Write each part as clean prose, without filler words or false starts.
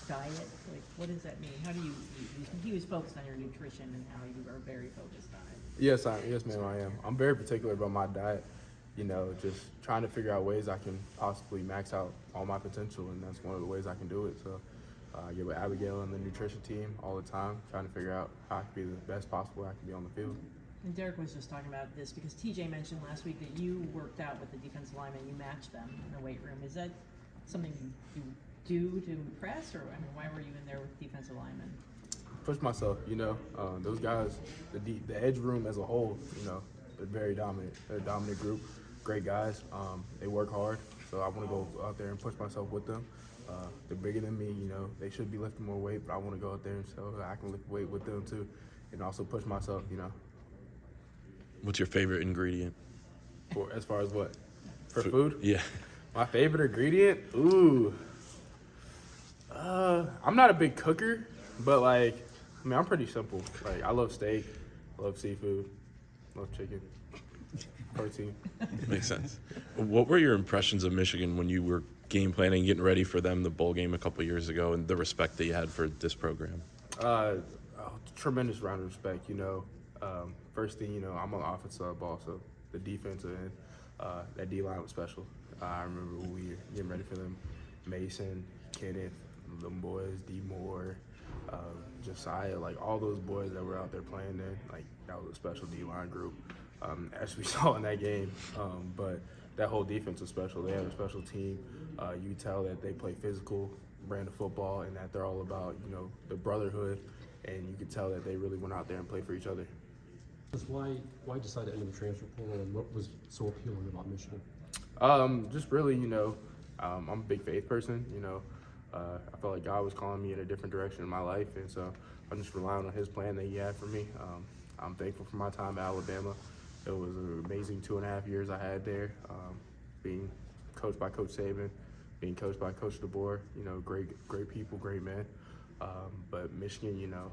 diet? Like, what does that mean? How do he was focused on your nutrition and how you are very focused on it. Yes, ma'am, I am. I'm very particular about my diet. You know, just trying to figure out ways I can possibly max out all my potential, and that's one of the ways I can do it. So, I get with Abigail and the nutrition team all the time, trying to figure out how I can be the best possible I can be on the field. And Derek was just talking about this because TJ mentioned last week that you worked out with the defensive linemen, you matched them in the weight room. Is that something you do to impress, or I mean, why were you in there with defensive linemen? Push myself, you know. Those guys, the edge room as a whole, you know, they're very dominant. They're a dominant group, great guys. They work hard, so I want to go out there and push myself with them. They're bigger than me, you know. They should be lifting more weight, but I want to go out there and so that I can lift weight with them too, and also push myself, you know. What's your favorite ingredient? As far as what? For food? Yeah. My favorite ingredient? Ooh. I'm not a big cooker, but like, I mean, I'm pretty simple. Like, I love steak, I love seafood, love chicken, protein. Makes sense. What were your impressions of Michigan when you were game planning, getting ready for them, the bowl game a couple years ago, and the respect that you had for this program? Tremendous round of respect, you know. First thing, you know, I'm on the offensive side ball, so the defensive end, that D-line was special. I remember when we were getting ready for them, Mason, Kenneth, them boys, D. Moore, Josiah, like all those boys that were out there playing there, like that was a special D-line group, as we saw in that game. But that whole defense was special. They have a special team. You tell that they play physical brand of football and that they're all about, you know, the brotherhood, and you could tell that they really went out there and played for each other. Why decide to enter the transfer portal, and what was so appealing about Michigan? Just really, you know, I'm a big faith person, you know. I felt like God was calling me in a different direction in my life, and so I'm just relying on his plan that he had for me. I'm thankful for my time at Alabama. It was an amazing 2.5 years I had there, being coached by Coach Saban, being coached by Coach DeBoer, you know, great people, great men. But Michigan, you know,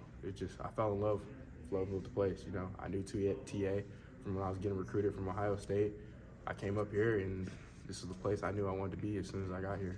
I fell in love with the place, you know. I knew TA from when I was getting recruited from Ohio State. I came up here, and this is the place I knew I wanted to be as soon as I got here.